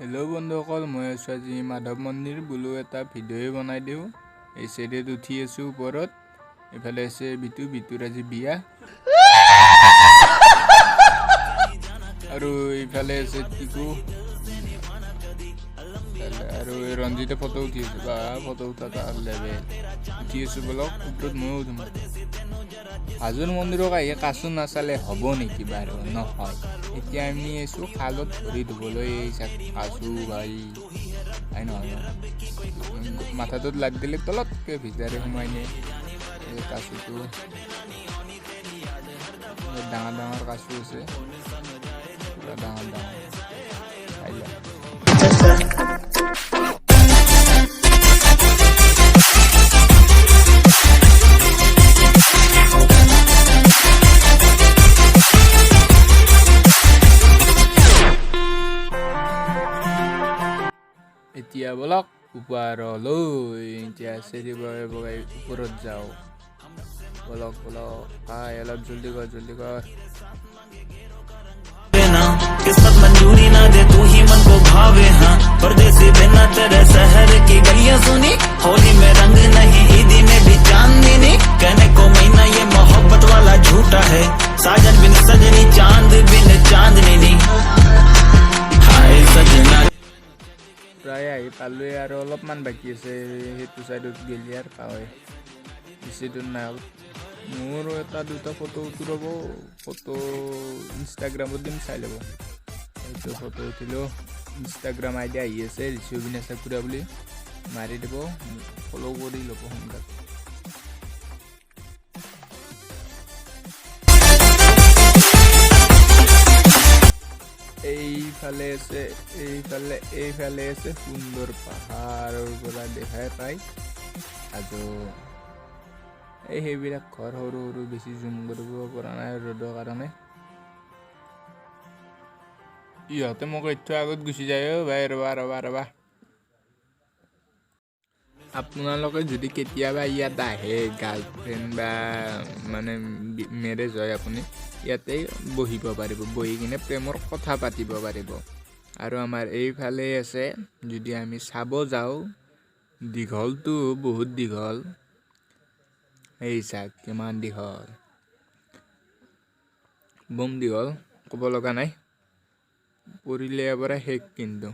Hello' বন্ধুসকল, মই আছোঁ আজি মাধৱ মন্দিৰ বোলো এটা ভিডিঅ' বনাই দিওঁ। এই চাইডত উঠি আছোঁ ওপৰত, এইফালে আছে বিতুৰ আজি বিয়া, আৰু এইফালে আছে টিকু, আৰু ৰঞ্জিতে ফটো উঠি আছে। বা ফটো উঠা তাৰ লেভেল উঠি আছোঁ বলক, ওপৰত ময়ো উঠিম। হাজোৰ মন্দিৰক আহি কাচো নাচালে হ'ব নেকি বাৰু? নহয়, এতিয়া আমি আছোঁ খালত ভৰি ধুবলৈ। এই কাচো ভাই নহয়, মাথাটোত লাগ দিলে তলতকৈ ভিজাৰে সোমাই নিয়ে। এই কাচোটো ডাঙৰ ডাঙৰ কাচো আছে, পুৰা ডাঙৰ ডাঙৰ। এতিয়া বলক ওপৰলৈ, এতিয়া চেৰি বগাই বগাই ওপৰত যাওঁ। বলক অলপ জল্দি কৰ। किस्मत मंजूरी ना दे तू ही मन को भावे। हाँ परदेसी बिना तेरे शहर की गलियां सुनी। होली में रंग नहीं, ईदी में भी चांदनी नहीं। कहने को महीना ये मोहब्बत वाला झूठा है। साजन बिन सजनी, चांद बिन चांदनी नहीं। हाय सजना প্ৰায় আহি পালোৱে, আৰু অলপমান বাকী আছে। সেইটো চাইডত গেলি আৰু পাওঁৱে, বেছি দূৰ নাই। মোৰ এটা দুটা ফটো উঠিব, ফটো ইনষ্টাগ্ৰামত দিম, চাই ল'ব। এইটো ফটো উঠিলোঁ, ইনষ্টাগ্ৰাম আইডি আহি আছে ঋষি চাকুৰা বুলি, মাৰি দিব, ফ'ল' কৰি ল'ব সোনকালে। এইফালে আছে সুন্দৰ পাহাৰৰ পৰা দেখাই পায়। আৰু সেইবিলাক ঘৰ সৰু সৰু, বেছি জুম কৰিব পৰা নাই ৰ'দৰ কাৰণে। ইহঁতে মোক এইটো আগত গুচি যায়। ভাই ৰবা। আপোনালোকে যদি কেতিয়াবা ইয়াত আহে, গাৰ্লফ্ৰেণ্ড বা মানে মেৰেজ হয়, আপুনি ইয়াতে বহিব পাৰিব, বহি কিনে প্ৰেমৰ কথা পাতিব পাৰিব। আৰু আমাৰ এইফালে আছে, যদি আমি চাব যাওঁ, দীঘলটো বহুত দীঘল। এই চাওক কিমান দীঘল, বম দীঘল, ক'ব লগা নাই। পৰিলে পৰা শেষ। কিন্তু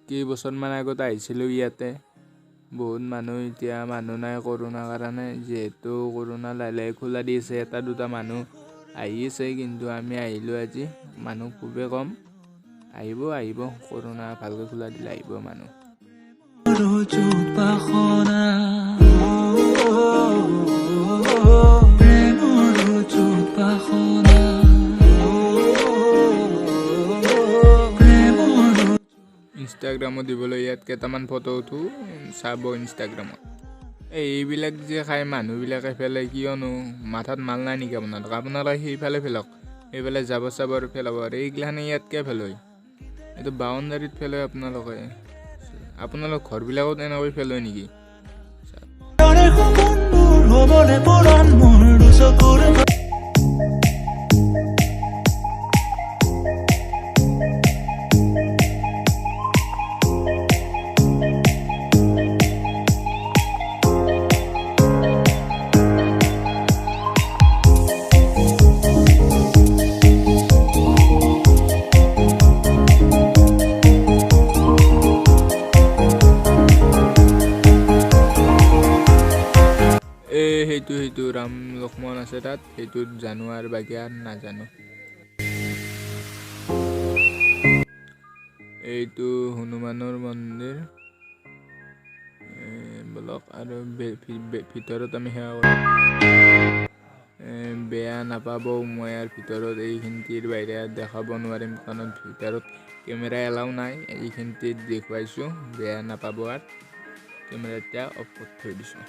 কেইবছৰমান আগত আহিছিলোঁ ইয়াতে, বহুত মানুহ, এতিয়া মানুহ নাই কৰোণাৰ কাৰণে। যিহেতু কৰোণা লাহে লাহে খোলা দিছে, এটা দুটা মানুহ আহিছে, কিন্তু আমি আহিলোঁ আজি, মানুহ খুবেই কম। আহিব কৰোণা ভালকৈ খোলা দিলে আহিব মানুহ। ইনষ্টাগ্ৰামত দিবলৈ ইয়াত কেইটামান ফটো উঠো, চাব ইনষ্টাগ্ৰামত। এইবিলাক যে খাই মানুহবিলাকে পেলাই, কিয়নো মাথাত মাল নাই নেকি আপোনালোকে সেইফালে পেলক, সেইফালে জাবৰ চাবৰ পেলাব। আৰু এইগিলাখানে ইয়াতকৈ পেলয়, এইটো বাউণ্ডাৰীত পেলয়। আপোনালোক ঘৰবিলাকত এনেকৈ পেলয় নেকি? সেইটো ৰাম লক্ষ্মণ আছে তাত, সেইটোত জানো, আৰু বাকী আৰু নাজানো। এইটো হনুমানৰ মন্দিৰ বলক, আৰু ভিতৰত আমি সেৱা কৰোঁ। বেয়া নাপাব, মই আৰু ভিতৰত এইখিনিৰ বাহিৰে দেখাব নোৱাৰিম, কাৰণ ভিতৰত কেমেৰা এলাও নাই। এইখিনিত দেখুৱাইছোঁ, বেয়া নাপাব। আৰু কেমেৰা এতিয়া অফ কৰি থৈ দিছোঁ।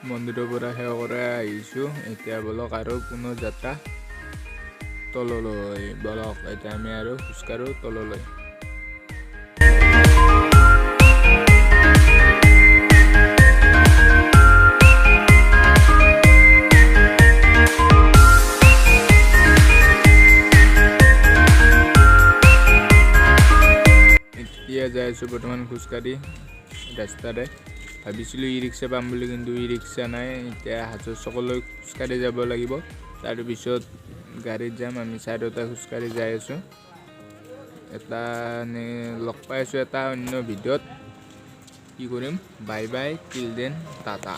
মন্দিৰৰ পৰা সেৱা কৰা আহিছোঁ, এতিয়া বলক আৰু পুনৰ যাত্ৰা। তললৈ বলক এতিয়া আমি আৰু খোজকাঢ়ো তললৈ এতিয়া যাই আছোঁ বৰ্তমান খোজকাঢ়ি ৰাস্তাৰে ভাবিছিলোঁ ই ৰিক্সা পাম বুলি কিন্তু ই ৰিক্সা নাই এতিয়া হাজোৰ চকলৈ খোজকাঢ়ি যাব লাগিব তাৰপিছত গাড়ীত যাম আমি চাইডতে খোজকাঢ়ি যাই আছোঁ এটা লগ পাই আছোঁ এটা অন্য ভিডিঅ'ত কি কৰিম bye bye till then Tata